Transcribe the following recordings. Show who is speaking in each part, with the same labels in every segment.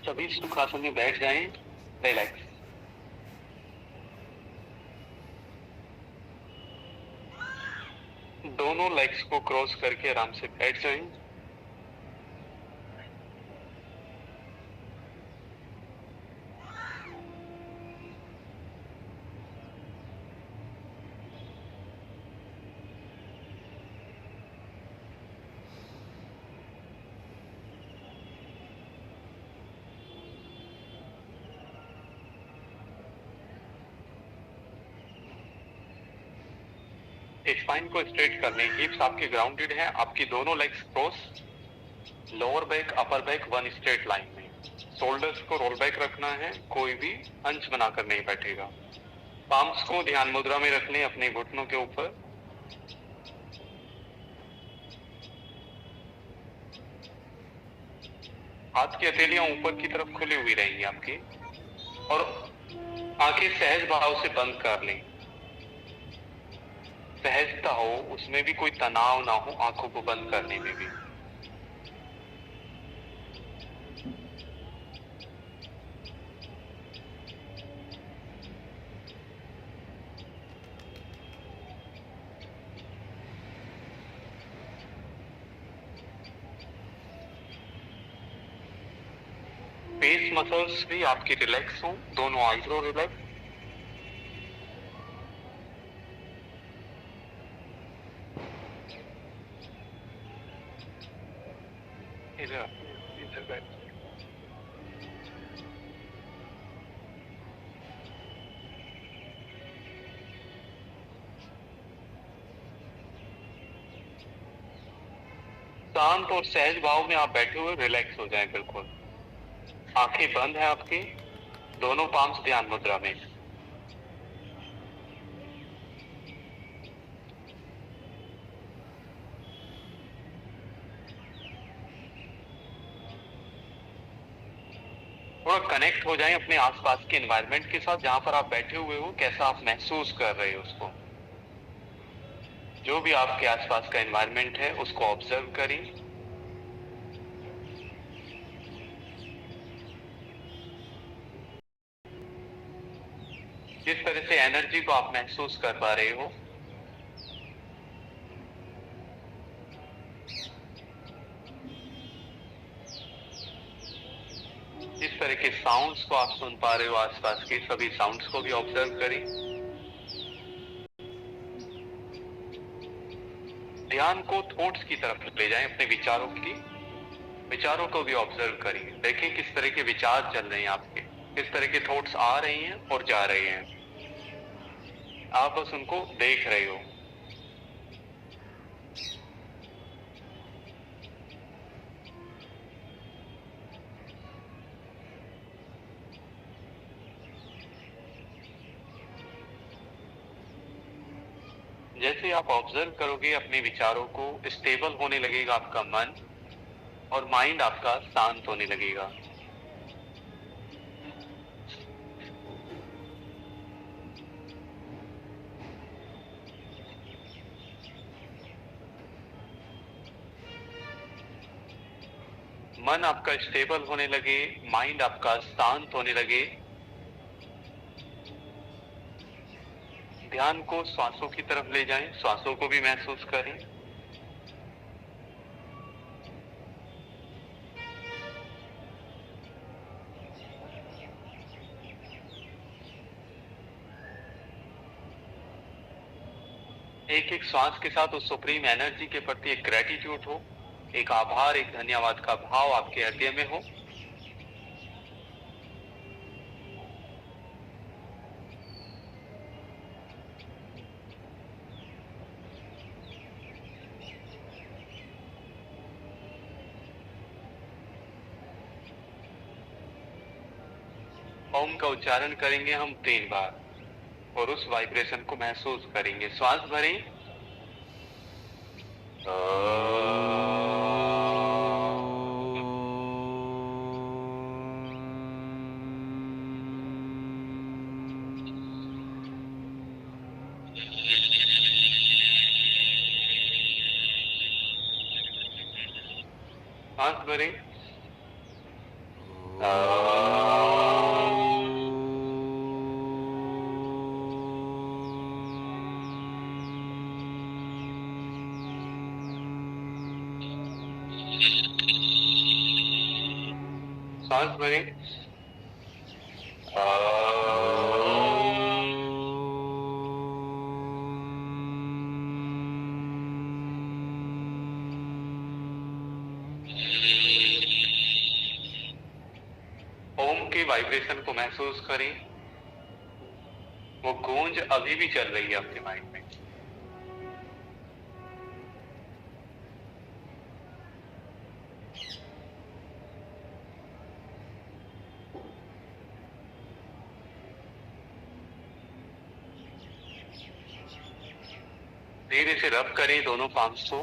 Speaker 1: सभी सुखासन में बैठ जाएं, रिलैक्स। दोनों लेग्स को क्रॉस करके आराम से बैठ जाएं। स्पाइन को स्ट्रेट कर लें, हिप्स आपके ग्राउंडेड हैं, आपकी दोनों legs cross, lower back upper back one straight line में। शोल्डर्स को रोल बैक रखना है, कोई भी अंश बनाकर नहीं बैठेगा। पाम्स को ध्यान मुद्रा में रख लें अपने घुटनों के ऊपर। हाथ की हथेलियां ऊपर की तरफ खुली हुई रहेंगी आपकी, और आंखें सहज भाव से बंद कर लें। सहजता हो, उसमें भी कोई तनाव ना हो आंखों को बंद करने में भी। फेस मसल्स भी आपकी रिलैक्स हो, दोनों आईब्रो रिलैक्स। इधर बैठ। शांत और सहज भाव में आप बैठे हुए रिलैक्स हो जाएं बिल्कुल। आंखें बंद है आपकी, दोनों पाम्स ध्यान मुद्रा में। थोड़ा कनेक्ट हो जाएं अपने आसपास के एनवायरनमेंट के साथ, जहां पर आप बैठे हुए हो कैसा आप महसूस कर रहे हो उसको। जो भी आपके आसपास का एनवायरनमेंट है उसको ऑब्जर्व करें। जिस तरह से एनर्जी को आप महसूस कर पा रहे हो, जिस तरह के साउंड्स को आप सुन पा रहे हो आसपास के सभी साउंड्स को भी ऑब्जर्व करें। ध्यान को थॉट्स की तरफ ले जाएं, अपने विचारों को भी ऑब्जर्व करें। देखें किस तरह के विचार चल रहे हैं आपके, किस तरह के थॉट्स आ रहे हैं और जा रहे हैं। आप बस उनको देख रहे हो। जैसे आप ऑब्जर्व करोगे अपने विचारों को, स्टेबल होने लगेगा आपका मन और माइंड आपका शांत होने लगेगा। मन आपका स्टेबल होने लगे, माइंड आपका शांत होने लगे। ध्यान को श्वासों की तरफ ले जाएं, श्वासों को भी महसूस करें। एक एक श्वास के साथ उस सुप्रीम एनर्जी के प्रति एक ग्रेटिट्यूड हो, एक आभार, एक धन्यवाद का भाव आपके हृदय में हो। ओम का उच्चारण करेंगे हम 3 बार और उस वाइब्रेशन को महसूस करेंगे। श्वास भरें। सांस भरें। सांस भरें। ओम के वाइब्रेशन को महसूस करें। वो गूंज अभी भी चल रही है आपके माइंड में। धीरे से रब करें दोनों पाम्स को।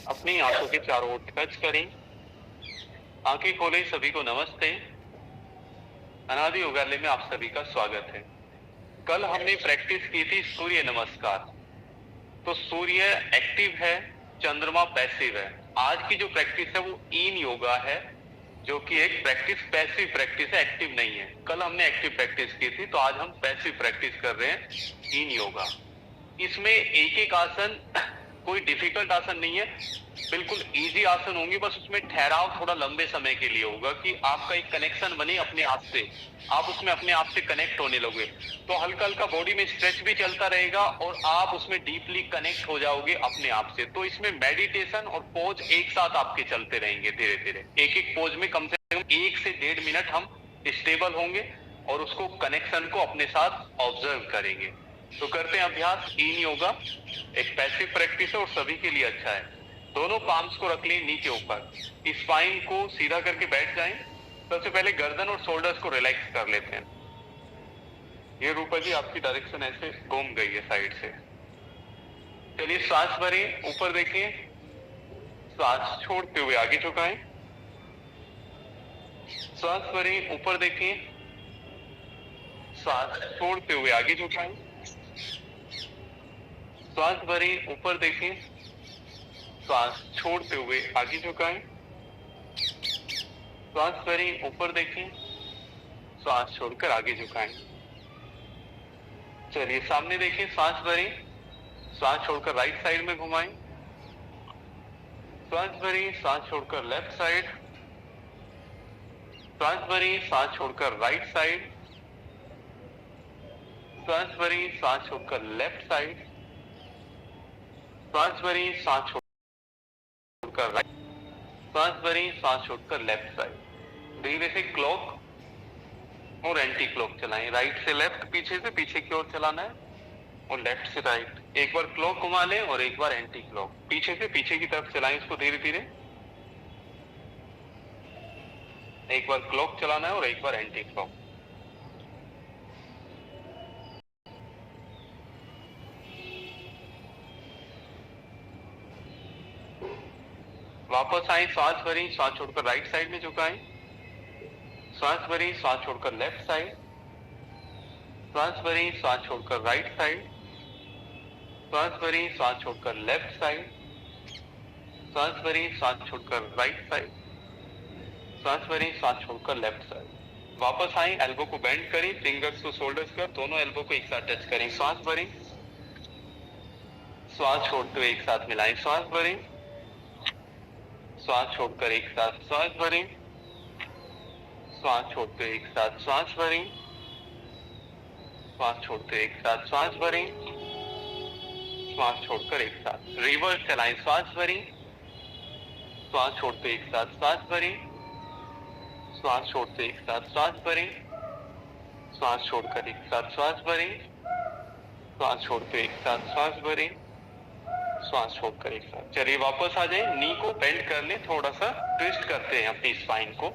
Speaker 1: अपनी आंखों के चारों ओर टच करें। आंखें खोलें। सभी को नमस्ते। अनादि योगालय में आप सभी का स्वागत है। कल हमने प्रैक्टिस की थी सूर्य नमस्कार। तो सूर्य एक्टिव है, चंद्रमा पैसिव है। आज की जो प्रैक्टिस है वो इन योगा है, जो कि एक प्रैक्टिस पैसिव प्रैक्टिस है, एक्टिव नहीं है। कल हमने एक्टिव प्रैक्टिस की थी, तो आज हम पैसिव प्रैक्टिस कर रहे हैं इन योगा। इसमें एक एक आसन कोई डिफिकल्ट आसन नहीं है, बिल्कुल इजी आसन होंगे। बस उसमें ठहराव थोड़ा लंबे समय के लिए होगा कि आपका एक कनेक्शन बने अपने आप से, आप उसमें अपने आप से कनेक्ट होने लगे। तो हल्का हल्का बॉडी में स्ट्रेच भी चलता रहेगा और आप उसमें डीपली कनेक्ट हो जाओगे अपने आप से। तो इसमें मेडिटेशन और पोज एक साथ आपके चलते रहेंगे। धीरे धीरे एक एक पोज में कम से कम 1 से 1.5 मिनट हम स्टेबल होंगे और उसको कनेक्शन को अपने साथ ऑब्जर्व करेंगे। तो करते हैं अभ्यास इन योगा। एक पैसिव प्रैक्टिस है और सभी के लिए अच्छा है। दोनों पाम्स को रख लें नीचे ऊपर। स्पाइन को सीधा करके बैठ जाएं। सबसे पहले गर्दन और शोल्डर्स को रिलैक्स कर लेते हैं। ये रूपा जी आपकी डायरेक्शन ऐसे घूम गई है साइड से। चलिए सांस भरें, ऊपर देखिए, सांस छोड़ते हुए आगे झुकाएं। सांस भरें, ऊपर देखिए, सांस छोड़ते हुए आगे झुकाएं। सांस भरें, ऊपर देखें, सांस छोड़ते हुए आगे झुकाएं। सांस भरें, ऊपर देखें, सांस छोड़कर आगे झुकाएं। चलिए सामने देखें, सांस भरें, सांस छोड़कर राइट साइड में घुमाएं। सांस भरें, सांस छोड़कर लेफ्ट साइड। सांस भरें, सांस छोड़कर राइट साइड। सांस भरें, सांस छोड़कर लेफ्ट साइड। सांस भरें, सांस छोड़कर राइट। सांस भरें, सांस छोड़कर लेफ्ट साइड। धीरे से क्लॉक और एंटी क्लॉक चलाएं। राइट से लेफ्ट, पीछे से पीछे की ओर चलाना है और लेफ्ट से राइट। एक बार क्लॉक घुमा लें और एक बार एंटी क्लॉक। पीछे से पीछे की तरफ चलाएं इसको धीरे धीरे। एक बार क्लॉक चलाना है और एक बार एंटी क्लॉक। वापस आए, सांस भरें, सांस छोड़कर राइट साइड में झुकाएं। सांस भरें, सांस छोड़कर लेफ्ट साइड। सांस भरें, सांस छोड़कर राइट साइड। सांस भरें, सांस छोड़कर लेफ्ट साइड। सांस भरें, सांस छोड़कर राइट साइड। सांस भरें, सांस छोड़कर लेफ्ट साइड। वापस आए, एल्बो को बेंड करें, फिंगर्स को शोल्डर्स कर, दोनों एल्बो को एक साथ टच करें। सांस भरें, सांस छोड़ते हुए एक साथ मिलाएं। सांस भरें, सांस छोड़कर एक साथ सांस भरें। सांस छोड़ते एक साथ सांस भरें। सांस छोड़ते एक साथ सांस भरें। सांस छोड़कर एक साथ रिवर्स चलाएं। सांस भरें, सांस छोड़ते एक साथ सांस भरें। सांस छोड़ते एक साथ सांस भरें। सांस छोड़कर एक साथ सांस भरें। सांस छोड़ते एक साथ सांस भरें। सांस छोड़कर एक साथ। चलिए वापस आ जाए, नी को बेंड कर ले, थोड़ा सा ट्विस्ट करते हैं अपनी स्पाइन को।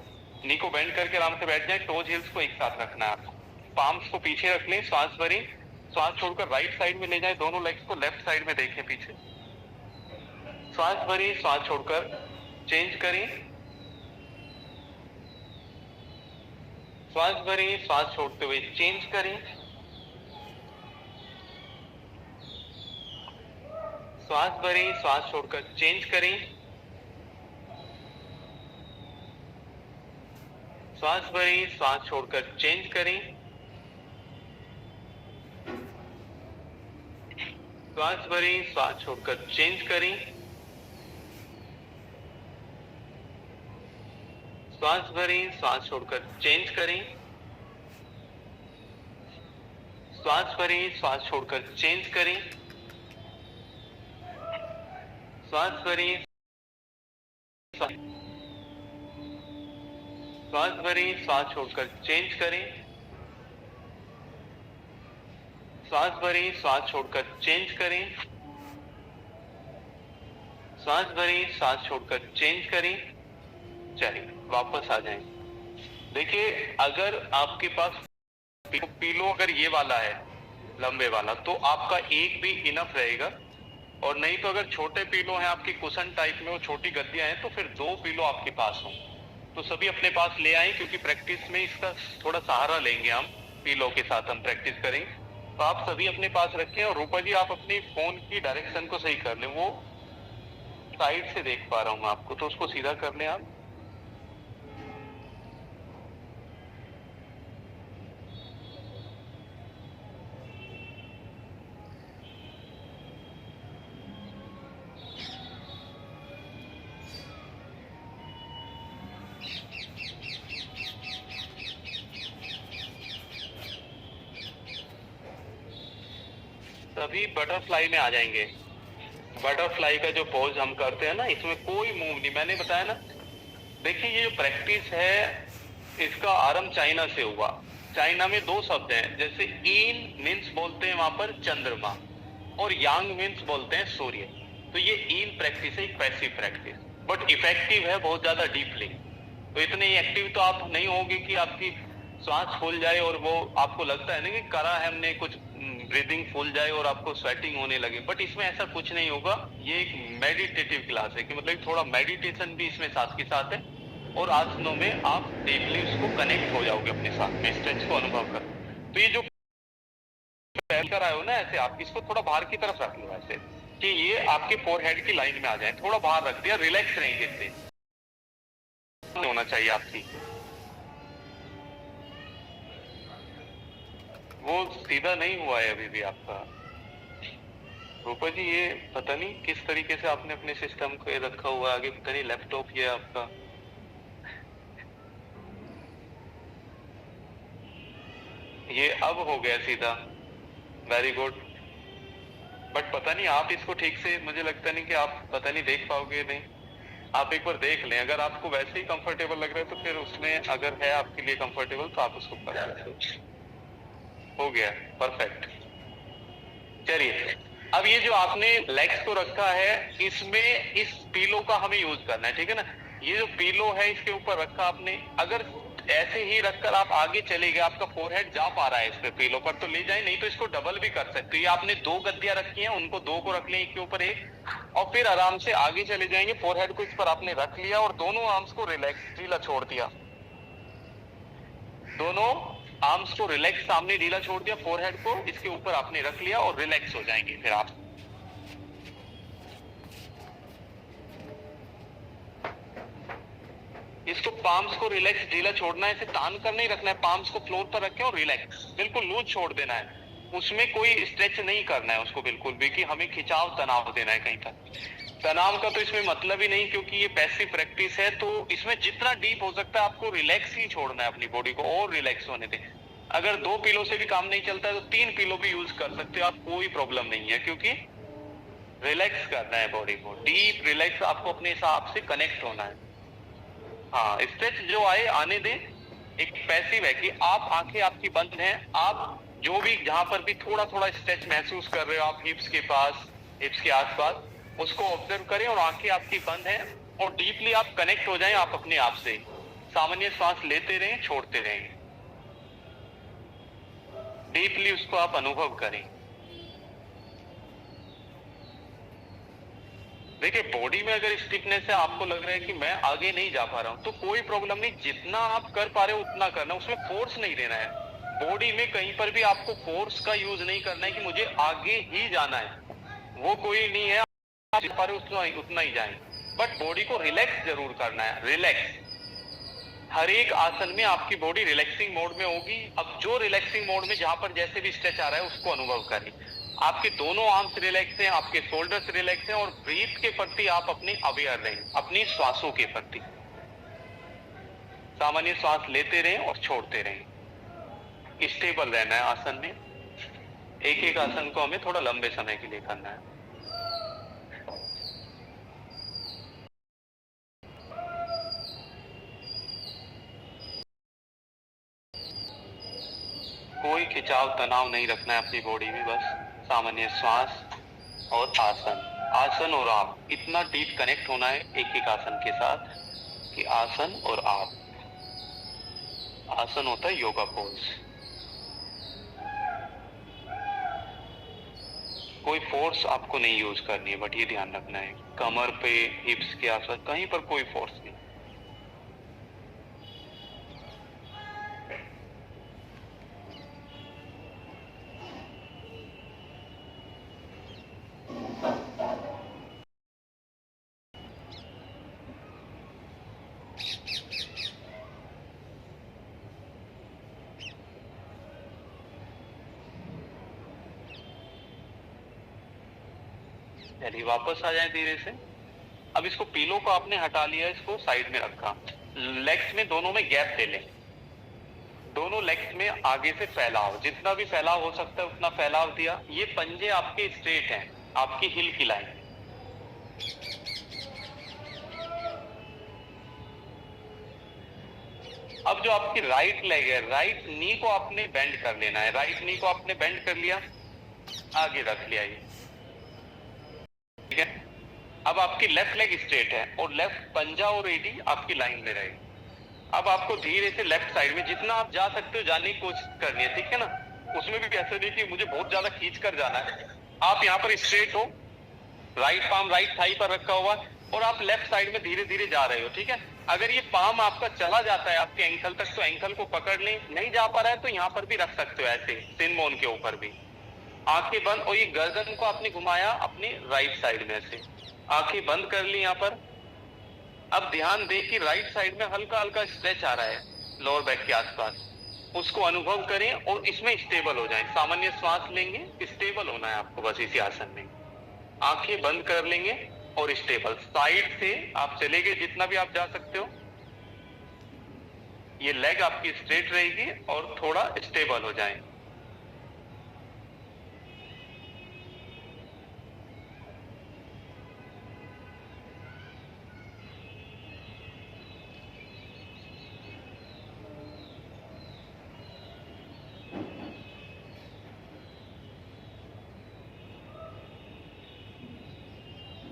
Speaker 1: नी को बेंड करके आराम से बैठ जाए। टोज हिल्स को एक साथ रखना है आपको। पाम्स को पीछे रख लें। सांस भरें, सांस छोड़कर राइट साइड में ले जाए। दोनों लेग्स को लेफ्ट साइड में देखें पीछे। सांस भरें, सांस छोड़कर चेंज करें। सांस भरें, सांस छोड़ते हुए चेंज करें। सांस भरें, सांस छोड़कर चेंज करें। श्वास भरें, श्वास छोड़कर चेंज करें। श्वास भरें, श्वास छोड़कर चेंज करें। श्वास भरें, श्वास छोड़कर चेंज करें। श्वास भरें, श्वास छोड़कर चेंज करें। श्वास भरें, श्वास भरें, श्वास छोड़कर चेंज करें। श्वास भरें, श्वास छोड़कर चेंज करें। श्वास भरें, श्वास छोड़कर चेंज करें। चलिए वापस आ जाएं। देखिए, अगर आपके पास पीलो अगर ये वाला है लंबे वाला, तो आपका एक भी इनफ रहेगा, और नहीं तो अगर छोटे पीलो हैं आपकी कुशन टाइप में, वो छोटी गद्दियां हैं, तो फिर 2 पीलो आपके पास हों। तो सभी अपने पास ले आए, क्योंकि प्रैक्टिस में इसका थोड़ा सहारा लेंगे हम, पीलो के साथ हम प्रैक्टिस करेंगे। तो आप सभी अपने पास रखें, और रूपा जी आप अपनी फोन की डायरेक्शन को सही कर लें। वो साइड से देख पा रहा हूं मैं आपको, तो उसको सीधा कर लें आप। सभी बटरफ्लाई में आ जाएंगे। बटरफ्लाई का जो पोज हम करते हैं ना, इसमें कोई मूव नहीं, मैंने बताया ना। देखिए, ये जो प्रैक्टिस है इसका आरंभ चाइना से हुआ। चाइना में 2 शब्द हैं, जैसे इन मीन्स बोलते हैं वहां पर चंद्रमा, और यांग मीन्स बोलते हैं सूर्य। तो ये इन प्रैक्टिस है, एक पैसिव प्रैक्टिस, बट इफेक्टिव है बहुत ज्यादा डीपली। तो इतने एक्टिव तो आप नहीं होंगे कि आपकी श्वास फूल जाए, और वो आपको लगता है ना कि करा है हमने कुछ, ब्रीदिंग फूल जाए और आपको स्वेटिंग होने लगे, बट इसमें ऐसा कुछ नहीं होगा। ये एक मेडिटेटिव क्लास है, कि मतलब थोड़ा मेडिटेशन भी इसमें साथ के साथ है, और आसनों में आप डीपली उसको कनेक्ट हो जाओगे अपने साथ में, स्ट्रेच को अनुभव कर। तो ये जो कर आए हो ना, ऐसे आप इसको थोड़ा बाहर की तरफ रख लो, ऐसे कि ये आपके फोरहेड की लाइन में आ जाए। थोड़ा बाहर रख दिया, रिलैक्स रहेंगे, इससे होना चाहिए आपकी। वो सीधा नहीं हुआ है अभी भी आपका। रूपा जी, ये पता नहीं किस तरीके से आपने अपने सिस्टम को ये रखा हुआ है आगे, पता नहीं लैपटॉप ये आपका। ये अब हो गया सीधा, वेरी गुड। बट पता नहीं आप इसको ठीक से, मुझे लगता नहीं कि आप पता नहीं देख पाओगे नहीं। आप एक बार देख लें, अगर आपको वैसे ही कंफर्टेबल लग रहा है तो फिर उसमें अगर है आपके लिए कंफर्टेबल तो आप उसको कर सकते हो। हो गया, परफेक्ट। चलिए, अब ये जो आपने लेग्स को रखा है, इसमें इस पीलो का हमें यूज करना है, ठीक है ना। ये जो पीलो है इसके ऊपर रखा आपने, अगर ऐसे ही रखकर आप आगे चले गए, आपका फोरहेड जा पा रहा है इस पे पीलो पर, तो ले जाए, नहीं तो इसको डबल भी कर सकते हो। ये आपने 2 गद्दियां रखी हैं, उनको 2 को रख लें एक के ऊपर एक, और फिर आराम से आगे चले जाएंगे। फोरहेड को इस पर आपने रख लिया और दोनों आर्म्स को रिलैक्स ढीला छोड़ दिया, दोनों आर्म्स को रिलैक्स सामने ढीला छोड़ दिया, फोरहेड को इसके ऊपर आपने रख लिया और रिलैक्स हो जाएंगे। फिर आप इसको पाम्स को रिलैक्स ढीला छोड़ना है, इसे तान कर नहीं रखना है, पाम्स को फ्लोर पर रखें और रिलैक्स बिल्कुल लूज छोड़ देना है। उसमें कोई स्ट्रेच नहीं करना है उसको बिल्कुल भी, कि हमें खिंचाव तनाव देना है कहीं तक। तनाव का तो इसमें मतलब ही नहीं, क्योंकि ये पैसिव प्रैक्टिस है। तो इसमें जितना डीप हो सकता है आपको रिलैक्स ही छोड़ना है अपनी बॉडी को, और रिलैक्स होने दें। अगर 2 पिलो से भी काम नहीं चलता है तो 3 पिलो भी यूज कर सकते हो आप, कोई प्रॉब्लम नहीं है, क्योंकि रिलैक्स करना है बॉडी को, डीप रिलैक्स आपको अपने हिसाब से कनेक्ट होना है। हाँ, स्ट्रेच जो आए आने दें। एक पैसिव है कि आप आंखें आपकी बंद हैं, आप जो भी जहां पर भी थोड़ा थोड़ा स्ट्रेच महसूस कर रहे हो, आप हिप्स के पास, हिप्स के आसपास, उसको ऑब्जर्व करें, और आंखें आपकी बंद हैं, और डीपली आप कनेक्ट हो जाएं आप अपने आप से। सामान्य सांस लेते रहें, छोड़ते रहें, डीपली उसको आप अनुभव करें। देखिए, बॉडी में अगर स्टिफनेस है, आपको लग रहा है कि मैं आगे नहीं जा पा रहा हूं, तो कोई प्रॉब्लम नहीं, जितना आप कर पा रहे हो उतना करना, उसमें फोर्स नहीं देना है। बॉडी में कहीं पर भी आपको फोर्स का यूज नहीं करना है कि मुझे आगे ही जाना है, वो कोई नहीं है। आप जा पा रहे हो उतना ही जाएं, बट बॉडी को रिलैक्स जरूर करना है, रिलैक्स। हर एक आसन में आपकी बॉडी रिलैक्सिंग मोड में होगी। अब जो रिलैक्सिंग मोड में जहां पर जैसे भी स्ट्रेच आ रहा है उसको अनुभव करें। आपके दोनों आर्म्स रिलैक्स हैं, आपके शोल्डर्स रिलैक्स हैं और ब्रीथ के प्रति आप अपने अवेयर रहें, अपनी श्वासों के प्रति सामान्य श्वास लेते रहें और छोड़ते रहें। स्टेबल रहना है आसन में। एक एक आसन को हमें थोड़ा लंबे समय के लिए करना है। कोई खिंचाव तनाव नहीं रखना है अपनी बॉडी में, बस सामान्य श्वास और आसन। आसन और आप इतना डीप कनेक्ट होना है एक एक आसन के साथ कि आसन और आप। आसन होता है योगा पोज। कोई फोर्स आपको नहीं यूज करनी है, बट ये ध्यान रखना है कमर पे, हिप्स के आसपास कहीं पर कोई फोर्स नहीं। चलिए वापस आ जाए धीरे से। अब इसको पीलो को आपने हटा लिया, इसको साइड में रखा। लेग्स में दोनों में गैप दे लें। दोनों लेग्स में आगे से फैलाव, जितना भी फैलाव हो सकता है उतना फैलाव दिया। ये पंजे आपके स्ट्रेट हैं, आपकी हिल की लाइन। अब जो आपकी राइट लेग है, राइट नी को आपने बेंड कर लेना है। राइट नी को आपने बेंड कर लिया, आगे रख लिया ये, ठीक है। अब आपकी लेफ्ट लेग स्ट्रेट है और लेफ्ट पंजा और एडी आपकी लाइन में रहे। अब आपको धीरे से लेफ्ट साइड में जितना आप जा सकते हो जाने की कोशिश करनी है, ठीक है ना। उसमें भी ऐसा नहीं कि मुझे बहुत ज्यादा खींच कर जाना है। आप यहाँ पर स्ट्रेट हो, राइट पाम राइट थाई पर रखा हुआ और आप लेफ्ट साइड में धीरे धीरे जा रहे हो, ठीक है। अगर ये पाम आपका चला जाता है आपके एंकल तक तो एंकल को पकड़ लें। नहीं जा पा रहा है तो यहाँ पर भी रख सकते हो, ऐसे सिन बोन के ऊपर भी। आंखें बंद, और ये गर्दन को आपने घुमाया अपनी राइट साइड में से, आंखें बंद कर ली यहाँ पर। अब ध्यान दें कि राइट साइड में हल्का हल्का स्ट्रेच आ रहा है लोअर बैक के आसपास, उसको अनुभव करें और इसमें स्टेबल हो जाएं। सामान्य श्वास लेंगे, स्टेबल होना है आपको बस इसी आसन में। आंखें बंद कर लेंगे और स्टेबल। साइड से आप चलेंगे जितना भी आप जा सकते हो। ये लेग आपकी स्ट्रेट रहेगी और थोड़ा स्टेबल हो जाए।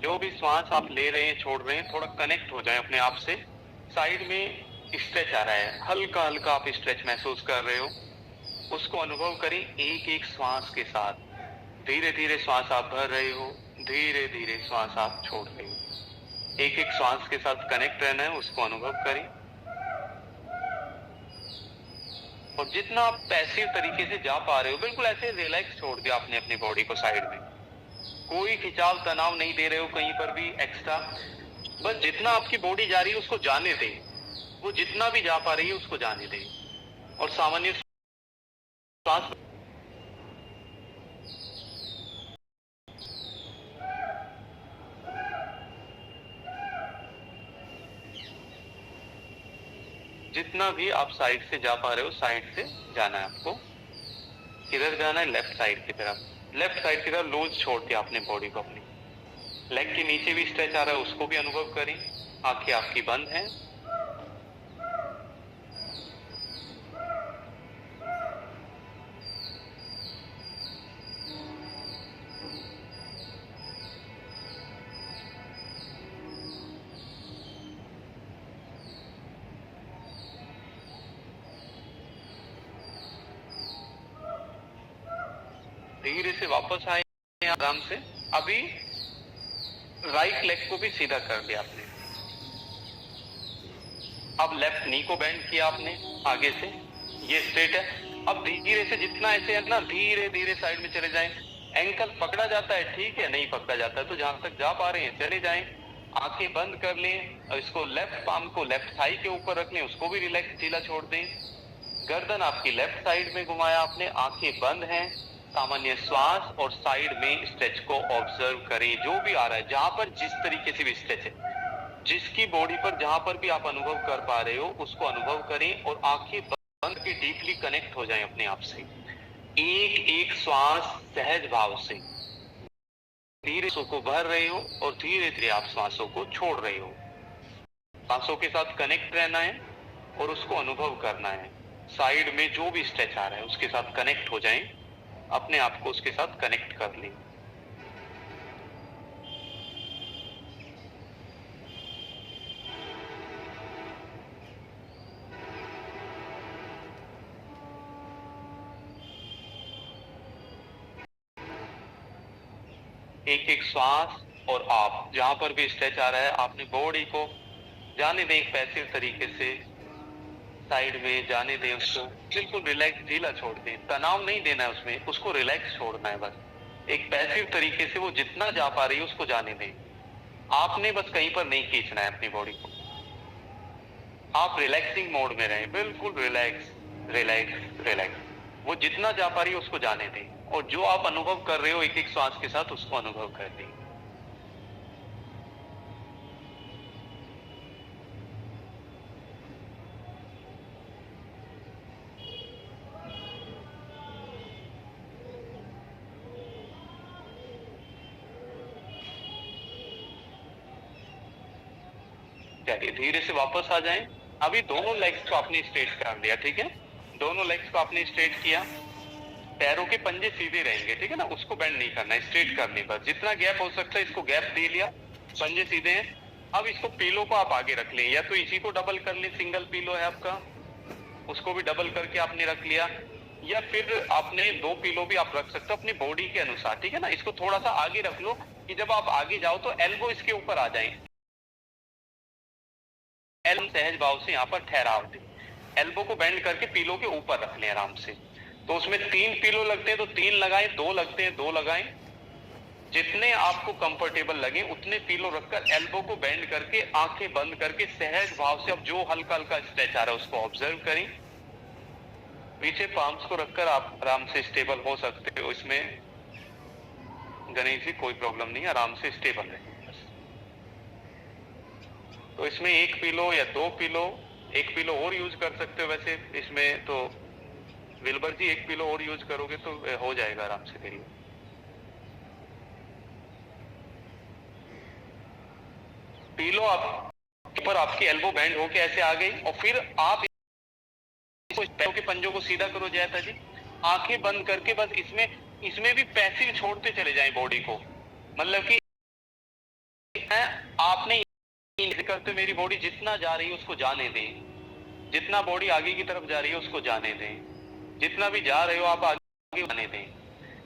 Speaker 1: जो भी श्वास आप ले रहे हैं छोड़ रहे हैं, थोड़ा कनेक्ट हो जाए अपने आप से। साइड में स्ट्रेच आ रहा है, हल्का हल्का आप स्ट्रेच महसूस कर रहे हो, उसको अनुभव करें एक एक श्वास के साथ। धीरे धीरे श्वास आप भर रहे हो, धीरे धीरे श्वास आप छोड़ रहे हो। एक एक श्वास के साथ कनेक्ट रहना है, उसको अनुभव करें। और जितना आप पैसिव तरीके से जा पा रहे हो, बिल्कुल ऐसे रिलैक्स छोड़ दिया आपने अपनी बॉडी को साइड में। कोई खिंचाव तनाव नहीं दे रहे हो कहीं पर भी एक्स्ट्रा। बस जितना आपकी बॉडी जा रही है उसको जाने दे, वो जितना भी जा पा रही है उसको जाने दे। और सामान्य श्वास जितना भी आप साइड से जा पा रहे हो साइड से जाना है आपको। किधर जाना है? लेफ्ट साइड की तरफ। लेफ्ट साइड की तरफ लूज छोड़ दिया आपने बॉडी को अपनी। लेग के नीचे भी स्ट्रेच आ रहा है, उसको भी अनुभव करें। आंखें आपकी बंद हैं। धीरे से वापस आए आराम से। अभी राइट लेग को भी सीधा कर दिया आपने। अब लेफ्ट नी को बेंड किया आपने आगे से, ये स्ट्रेट है। अब धीरे से जितना ऐसे है ना, धीरे धीरे साइड में चले जाएं। एंकल पकड़ा जाता है, ठीक है, नहीं पकड़ा जाता है तो जहां तक जा पा रहे हैं चले जाएं। आंखें बंद कर लें और इसको लेफ्ट पाम को लेफ्ट थाई के ऊपर रख लें, उसको भी रिलैक्स ढीला छोड़ दें। गर्दन आपकी लेफ्ट साइड में घुमाया आपने, आंखें बंद हैं, सामान्य श्वास और साइड में स्ट्रेच को ऑब्जर्व करें। जो भी आ रहा है, जहां पर जिस तरीके से भी स्ट्रेच है, जिसकी बॉडी पर जहां पर भी आप अनुभव कर पा रहे हो उसको अनुभव करें और आंखें बंद के डीपली कनेक्ट हो जाएं अपने आप से। एक एक श्वास सहज भाव से धीरे को भर रहे हो और धीरे धीरे आप श्वासों को छोड़ रहे हो। सांसों के साथ कनेक्ट रहना है और उसको अनुभव करना है। साइड में जो भी स्ट्रेच आ रहा है उसके साथ कनेक्ट हो जाएं, अपने आप को उसके साथ कनेक्ट कर लें। एक एक श्वास और आप जहां पर भी स्ट्रेच आ रहा है आपने बॉडी को जाने दें, एक पैसिव तरीके से साइड में जाने दें, उसको बिल्कुल रिलैक्स ढीला छोड़ दें। तनाव नहीं देना है उसमें, उसको रिलैक्स छोड़ना है बस। एक पैसिव तरीके से वो जितना जा पा रही है उसको जाने दें। आपने बस कहीं पर नहीं खींचना है अपनी बॉडी को। आप रिलैक्सिंग मोड में रहें, बिल्कुल रिलैक्स रिलैक्स रिलैक्स। वो जितना जा पा रही है उसको जाने दें और जो आप अनुभव कर रहे हो एक एक श्वास के साथ उसको अनुभव कर दें। चलिए धीरे से वापस आ जाएं। अभी दोनों लेग्स को आपने स्ट्रेट कर लिया, ठीक है? दोनों लेग्स को आपने स्ट्रेट किया, पैरों के पंजे सीधे रहेंगे, ठीक है ना? उसको बेंड नहीं करना, स्ट्रेट करने पर जितना गैप हो सकता है इसको गैप दे लिया, पंजे सीधे हैं। अब इसको पीलो को आप आगे रख लें, या तो इसी को डबल कर लें, सिंगल पीलो है आपका, उसको भी डबल करके आपने रख लिया, या फिर आपने दो पीलो भी आप रख सकते हो अपनी बॉडी के अनुसार, ठीक है ना? इसको थोड़ा सा आगे रख लो कि जब आप आगे जाओ तो एल्बो इसके ऊपर आ जाए। एल्बो सहज भाव से यहाँ पर ठहराव दें, एल्बो को बेंड करके पीलो के ऊपर रख लें आराम से। तो उसमें 3 पीलो लगते हैं तो 3 लगाएं, 2 लगते हैं 2 लगाएं। जितने आपको कंफर्टेबल लगे उतने पीलो रखकर एल्बो को बेंड करके आंखें बंद करके सहज भाव से अब जो हल्का हल्का स्ट्रेच आ रहा है उसको ऑब्जर्व करें। पीछे पाम्स को रखकर आप आराम से स्टेबल हो सकते हो। इसमें गणेश जी कोई प्रॉब्लम नहीं, आराम से स्टेबल रहे। तो इसमें 1 पीलो या 2 पीलो, 1 पीलो और यूज कर सकते हो वैसे इसमें तो। विल्बर जी 1 पीलो और यूज करोगे तो हो जाएगा आराम से करिए। पीलो आप ऊपर आपकी एल्बो बैंड होके ऐसे आ गई और फिर आप पैरों के पंजों को सीधा करो जयता जी, आंखें बंद करके बस इसमें भी पैसिव छोड़ते चले जाएं बॉडी को। मतलब कि आपने करते मेरी बॉडी जितना जा रही है उसको जाने दें, जितना बॉडी आगे की तरफ जा रही है उसको जाने दें, जितना भी जा रहे हो आप आगे जाने दें।